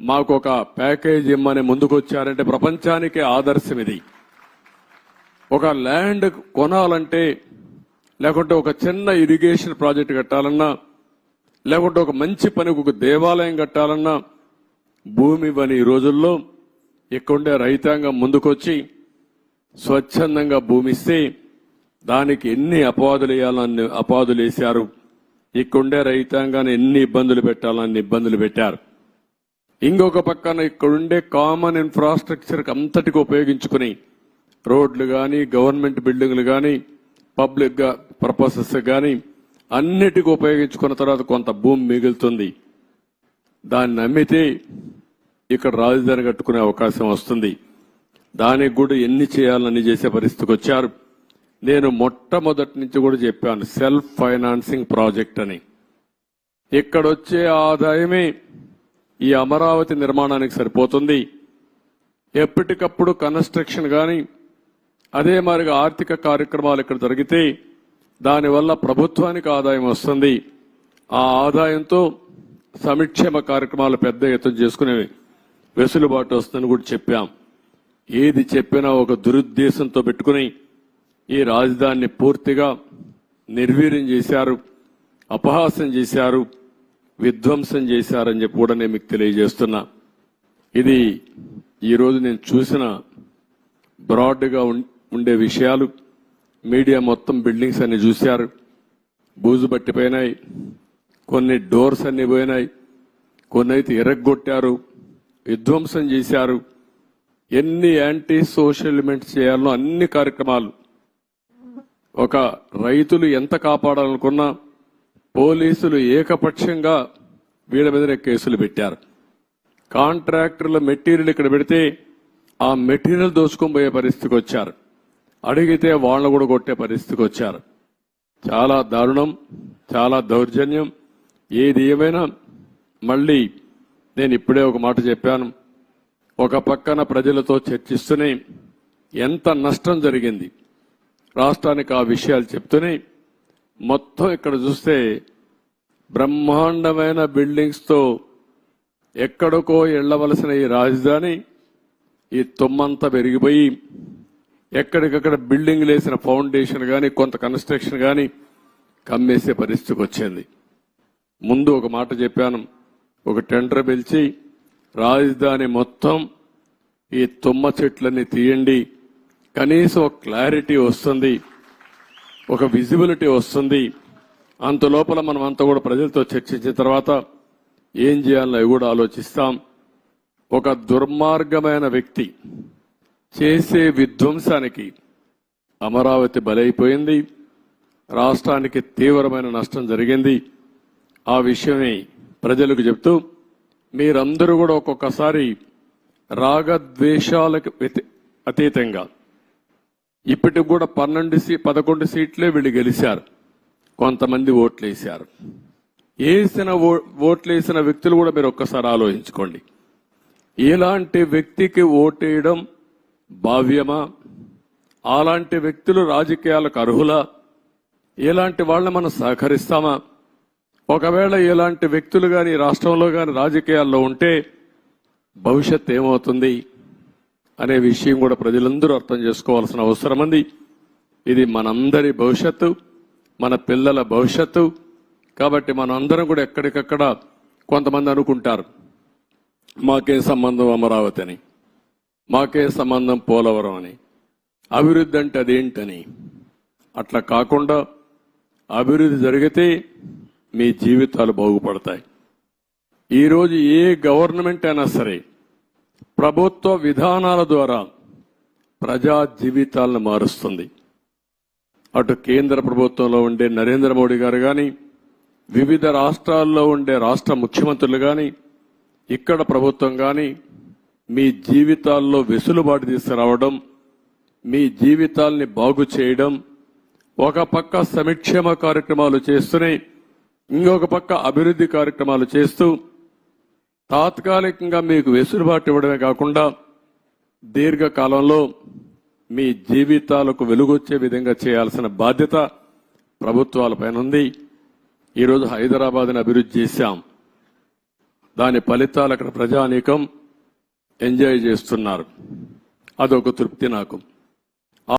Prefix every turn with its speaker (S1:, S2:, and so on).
S1: మాకు ఒక ప్యాకేజ్ ఇమ్మని ముందుకొచ్చారంటే ప్రపంచానికి ఆదర్శం ఇది. ఒక ల్యాండ్ కొనాలంటే, లేకుంటే ఒక చిన్న ఇరిగేషన్ ప్రాజెక్ట్ కట్టాలన్నా, లేకుంటే ఒక మంచి పనికి ఒక దేవాలయం కట్టాలన్నా భూమి ఇవ్వని ఈ రోజుల్లో ఇక్కడుండే రైతాంగం ముందుకొచ్చి స్వచ్ఛందంగా భూమి ఇస్తే దానికి ఎన్ని అపవాదులు వేయాలని అపవాదులు వేశారు. ఇక్కడుండే రైతాంగాన్ని ఎన్ని ఇబ్బందులు పెట్టాలని ఇబ్బందులు పెట్టారు. ఇంకొక పక్కన ఇక్కడుండే కామన్ ఇన్ఫ్రాస్ట్రక్చర్ అంతటికి ఉపయోగించుకుని రోడ్లు కానీ, గవర్నమెంట్ బిల్డింగ్లు కానీ, పబ్లిక్ పర్పసెస్ కానీ అన్నిటికీ ఉపయోగించుకున్న తర్వాత కొంత భూమి మిగులుతుంది. దాన్ని అమ్మితే ఇక్కడ రాజధాని కట్టుకునే అవకాశం వస్తుంది. దానికి కూడా ఎన్ని చేయాలని చేసే పరిస్థితికి వచ్చారు. నేను మొట్టమొదటి నుంచి కూడా చెప్పాను, సెల్ఫ్ ఫైనాన్సింగ్ ప్రాజెక్ట్ అని. ఇక్కడొచ్చే ఆదాయమే ఈ అమరావతి నిర్మాణానికి సరిపోతుంది. ఎప్పటికప్పుడు కన్స్ట్రక్షన్ కానీ, అదే మాదిరిగా ఆర్థిక కార్యక్రమాలు ఇక్కడ జరిగితే దానివల్ల ప్రభుత్వానికి ఆదాయం వస్తుంది. ఆ ఆదాయంతో సంక్షేమ కార్యక్రమాలు పెద్ద ఎత్తున చేసుకునే వెసులుబాటు వస్తుందని కూడా చెప్పాం. ఏది చెప్పినా ఒక దురుద్దేశంతో పెట్టుకుని ఈ రాజధానిని పూర్తిగా నిర్వీర్యం చేశారు, అపహాస్యం చేశారు, విధ్వంసం చేశారని చెప్పి కూడా నేను మీకు తెలియజేస్తున్నా. ఇది ఈరోజు నేను చూసిన బ్రాడ్గా ఉండే విషయాలు. మీడియా మొత్తం బిల్డింగ్స్ అన్ని చూశారు, బూజు పట్టిపోయినాయి, కొన్ని డోర్స్ అన్ని పోయినాయి, కొన్ని అయితే ఎరగొట్టారు, విధ్వంసం చేశారు. ఎన్ని యాంటీ సోషల్ ఎలిమెంట్స్ చేయాలో అన్ని కార్యక్రమాలు. ఒక రైతులు ఎంత కాపాడాలనుకున్నా పోలీసులు ఏకపక్షంగా వీళ్ళ మీదనే కేసులు పెట్టారు. కాంట్రాక్టర్ల మెటీరియల్ ఇక్కడ పెడితే ఆ మెటీరియల్ దోచుకొని పోయే పరిస్థితికి వచ్చారు. అడిగితే వాళ్ళను కూడా కొట్టే పరిస్థితికి వచ్చారు. చాలా దారుణం, చాలా దౌర్జన్యం. ఏది ఏమైనా మళ్ళీ నేను ఇప్పుడే ఒక మాట చెప్పాను. ఒక పక్కన ప్రజలతో చర్చిస్తూనే ఎంత నష్టం జరిగింది రాష్ట్రానికి ఆ విషయాలు చెప్తూనే, మొత్తం ఇక్కడ చూస్తే బ్రహ్మాండమైన బిల్డింగ్స్ తో ఎక్కడికో వెళ్లవలసిన ఈ రాజధాని ఈ తుమ్మంతా పెరిగిపోయి ఎక్కడికక్కడ బిల్డింగ్ లేసిన ఫౌండేషన్ కానీ, కొంత కన్స్ట్రక్షన్ కానీ కమ్మేసే పరిస్థితికి వచ్చింది. ముందు ఒక మాట చెప్పాను, ఒక టెండర్ పిలిచి రాజధాని మొత్తం ఈ తుమ్మ చెట్లన్నీ తీయండి, కనీసం ఒక క్లారిటీ వస్తుంది, ఒక విజిబిలిటీ వస్తుంది. అంత లోపల మనం అంతా కూడా ప్రజలతో చర్చించిన తర్వాత ఏం చేయాలో అవి కూడా ఆలోచిస్తాం. ఒక దుర్మార్గమైన వ్యక్తి చేసే విధ్వంసానికి అమరావతి బలైపోయింది. రాష్ట్రానికి తీవ్రమైన నష్టం జరిగింది. ఆ విషయమే ప్రజలకు చెప్తూ, మీరందరూ కూడా ఒక్కొక్కసారి రాగద్వేషాలకు అతీతంగా ఇప్పటికి కూడా 11 సీట్లే వీళ్ళు గెలిచారు. కొంతమంది ఓట్లేశారు. ఓట్లేసిన వ్యక్తులు కూడా మీరు ఒక్కసారి ఆలోచించుకోండి. ఇలాంటి వ్యక్తికి ఓటేయడం భావ్యమా? అలాంటి వ్యక్తులు రాజకీయాలకు అర్హులా? ఇలాంటి వాళ్ళని మనం సహకరిస్తామా? ఒకవేళ ఇలాంటి వ్యక్తులు కానీ రాష్ట్రంలో కానీ రాజకీయాల్లో ఉంటే భవిష్యత్ ఏమవుతుంది అనే విషయం కూడా ప్రజలందరూ అర్థం చేసుకోవాల్సిన అవసరం ఉంది. ఇది మనందరి భవిష్యత్తు, మన పిల్లల భవిష్యత్తు. కాబట్టి మనందరం కూడా ఎక్కడికక్కడ కొంతమంది అనుకుంటారు, మాకే సంబంధం అమరావతి అని, మాకే సంబంధం పోలవరం అని, అభివృద్ధి అంటే అదేంటని. అట్లా కాకుండా అభివృద్ధి జరిగితే మీ జీవితాలు బాగుపడతాయి. ఈరోజు ఏ గవర్నమెంట్ అయినా సరే ప్రభుత్వ విధానాల ద్వారా ప్రజా జీవితాలను మారుస్తుంది. అటు కేంద్ర ప్రభుత్వంలో ఉండే నరేంద్ర మోడీ గారు కానీ, వివిధ రాష్ట్రాల్లో ఉండే రాష్ట్ర ముఖ్యమంత్రులు కానీ, ఇక్కడ ప్రభుత్వం కానీ మీ జీవితాల్లో వెసులుబాటు తీసుకురావడం, మీ జీవితాల్ని బాగు చేయడం, ఒక పక్క సంక్షేమ కార్యక్రమాలు చేస్తూనే ఇంకొక పక్క అభివృద్ధి కార్యక్రమాలు చేస్తూ తాత్కాలికంగా మీకు వెసులుబాటు ఇవ్వడమే కాకుండా దీర్ఘకాలంలో మీ జీవితాలకు వెలుగొచ్చే విధంగా చేయాల్సిన బాధ్యత ప్రభుత్వాలపైన ఉంది. ఈరోజు హైదరాబాద్ని అభివృద్ధి చేశాం. దాని ఫలితాలు అక్కడ ప్రజానీకం ఎంజాయ్ చేస్తున్నారు. అదొక తృప్తి నాకు.